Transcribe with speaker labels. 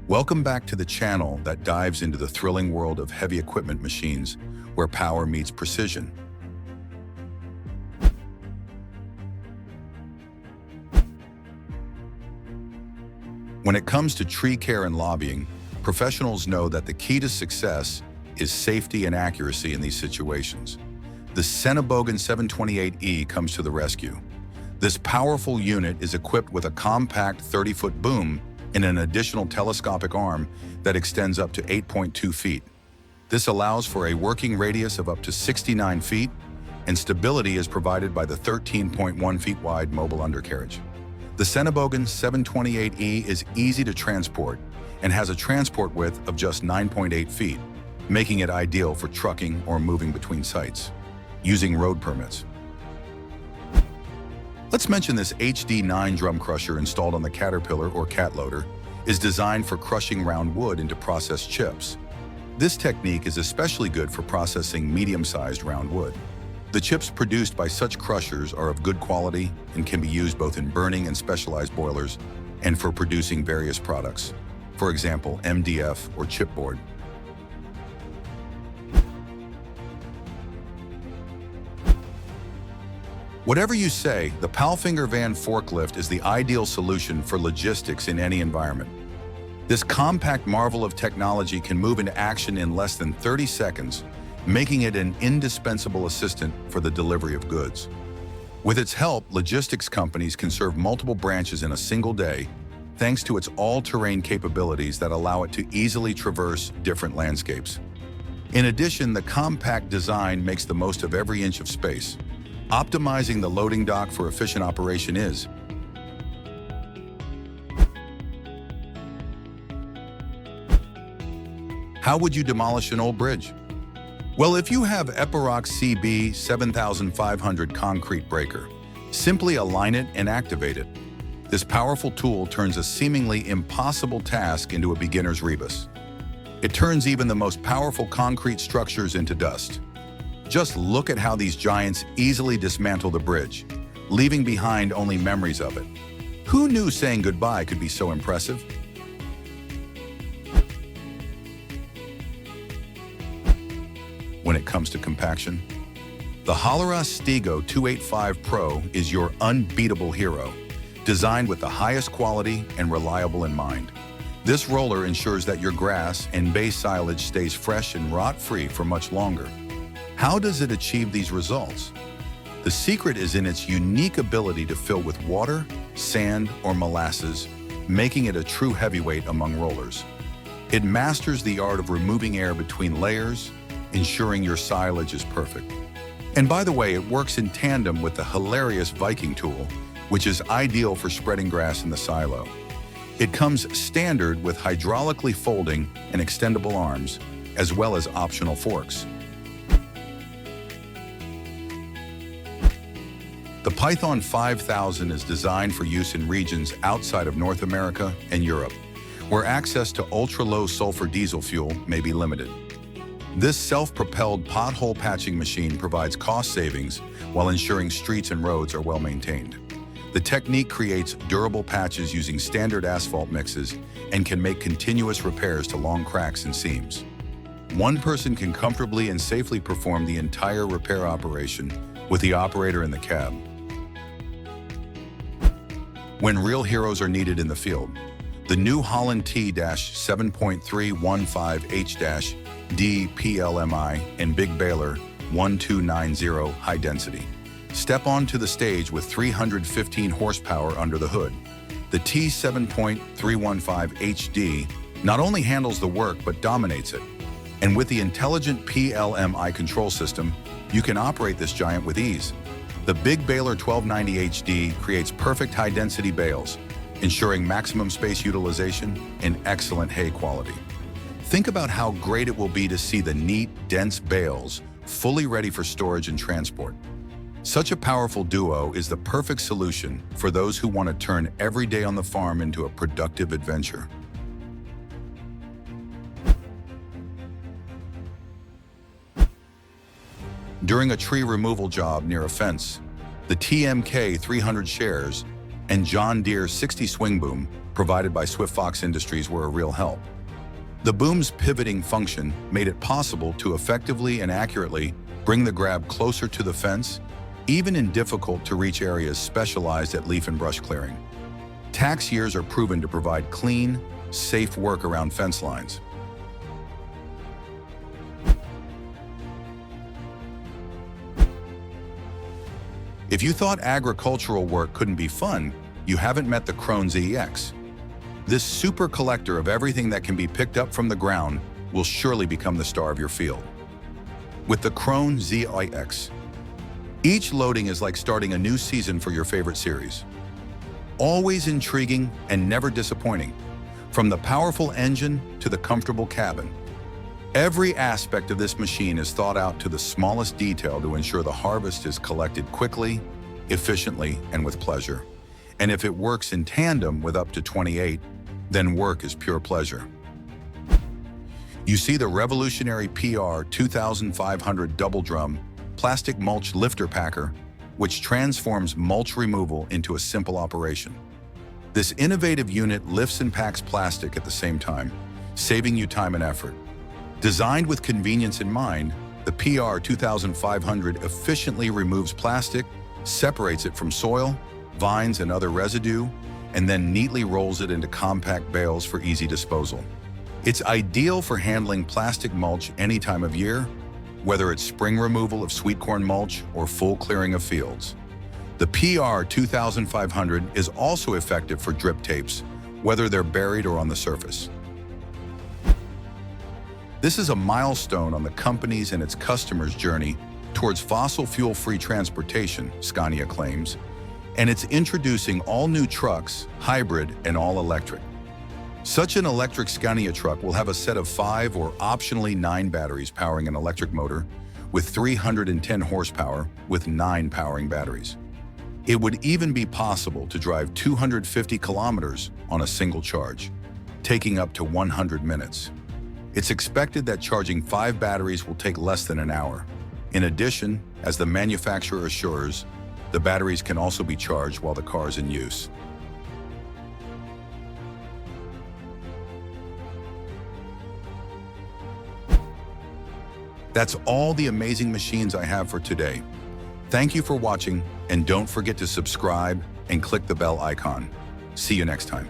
Speaker 1: Welcome back to the channel that dives into the thrilling world of heavy equipment machines, where power meets precision. When it comes to tree care and lobbying, professionals know that the key to success is safety and accuracy in these situations. The SENNEBOGEN 728E comes to the rescue. This powerful unit is equipped with a compact 30-foot boom and an additional telescopic arm that extends up to 8.2 feet. This allows for a working radius of up to 69 feet, and stability is provided by the 13.1 feet wide mobile undercarriage. The SENNEBOGEN 728E is easy to transport and has a transport width of just 9.8 feet, making it ideal for trucking or moving between sites, using road permits. Let's mention this HD9 drum crusher installed on the Caterpillar or cat loader is designed for crushing round wood into processed chips. This technique is especially good for processing medium-sized round wood. The chips produced by such crushers are of good quality and can be used both in burning and specialized boilers and for producing various products, for example, MDF or chipboard. Whatever you say, the Palfinger Van forklift is the ideal solution for logistics in any environment. This compact marvel of technology can move into action in less than 30 seconds, making it an indispensable assistant for the delivery of goods. With its help, logistics companies can serve multiple branches in a single day, thanks to its all-terrain capabilities that allow it to easily traverse different landscapes. In addition, the compact design makes the most of every inch of space. Optimizing the loading dock for efficient operation is. How would you demolish an old bridge? Well, if you have Epiroc CB 7500 concrete breaker, simply align it and activate it. This powerful tool turns a seemingly impossible task into a beginner's rebus. It turns even the most powerful concrete structures into dust. Just look at how these giants easily dismantle the bridge, leaving behind only memories of it. Who knew saying goodbye could be so impressive? When it comes to compaction, the Hollera Stego 285 Pro is your unbeatable hero, designed with the highest quality and reliable in mind. This roller ensures that your grass and bay silage stays fresh and rot-free for much longer. How does it achieve these results? The secret is in its unique ability to fill with water, sand, or molasses, making it a true heavyweight among rollers. It masters the art of removing air between layers, ensuring your silage is perfect. And by the way, it works in tandem with the hilarious Viking tool, which is ideal for spreading grass in the silo. It comes standard with hydraulically folding and extendable arms, as well as optional forks. The Python 5000 is designed for use in regions outside of North America and Europe, where access to ultra-low sulfur diesel fuel may be limited. This self-propelled pothole patching machine provides cost savings while ensuring streets and roads are well maintained. The technique creates durable patches using standard asphalt mixes and can make continuous repairs to long cracks and seams. One person can comfortably and safely perform the entire repair operation with the operator in the cab. When real heroes are needed in the field, the New Holland T-7.315H-D PLMI and Big Baler 1290 high density step onto the stage with 315 horsepower under the hood. The T-7.315HD not only handles the work but dominates it. And with the intelligent PLMI control system, you can operate this giant with ease. The Big Baler 1290 HD creates perfect high-density bales, ensuring maximum space utilization and excellent hay quality. Think about how great it will be to see the neat, dense bales fully ready for storage and transport. Such a powerful duo is the perfect solution for those who want to turn every day on the farm into a productive adventure. During a tree removal job near a fence, the TMK 300 shares and John Deere 60 swing boom provided by Swift Fox Industries were a real help. The boom's pivoting function made it possible to effectively and accurately bring the grab closer to the fence, even in difficult-to-reach areas specialized at leaf and brush clearing. Tax years are proven to provide clean, safe work around fence lines. If you thought agricultural work couldn't be fun, you haven't met the Krone ZEX. This super collector of everything that can be picked up from the ground will surely become the star of your field. With the Krone ZEX, each loading is like starting a new season for your favorite series. Always intriguing and never disappointing, from the powerful engine to the comfortable cabin. Every aspect of this machine is thought out to the smallest detail to ensure the harvest is collected quickly, efficiently, and with pleasure. And if it works in tandem with up to 28, then work is pure pleasure. You see the revolutionary PR 2500 double drum plastic mulch lifter packer, which transforms mulch removal into a simple operation. This innovative unit lifts and packs plastic at the same time, saving you time and effort. Designed with convenience in mind, the PR 2500 efficiently removes plastic, separates it from soil, vines, and other residue, and then neatly rolls it into compact bales for easy disposal. It's ideal for handling plastic mulch any time of year, whether it's spring removal of sweet corn mulch or full clearing of fields. The PR 2500 is also effective for drip tapes, whether they're buried or on the surface. This is a milestone on the company's and its customers' journey towards fossil fuel-free transportation, Scania claims, and it's introducing all new trucks, hybrid and all-electric. Such an electric Scania truck will have a set of 5 or optionally 9 batteries powering an electric motor with 310 horsepower with 9 powering batteries. It would even be possible to drive 250 kilometers on a single charge, taking up to 100 minutes. It's expected that charging 5 batteries will take less than an hour. In addition, as the manufacturer assures, the batteries can also be charged while the car is in use. That's all the amazing machines I have for today. Thank you for watching, and don't forget to subscribe and click the bell icon. See you next time.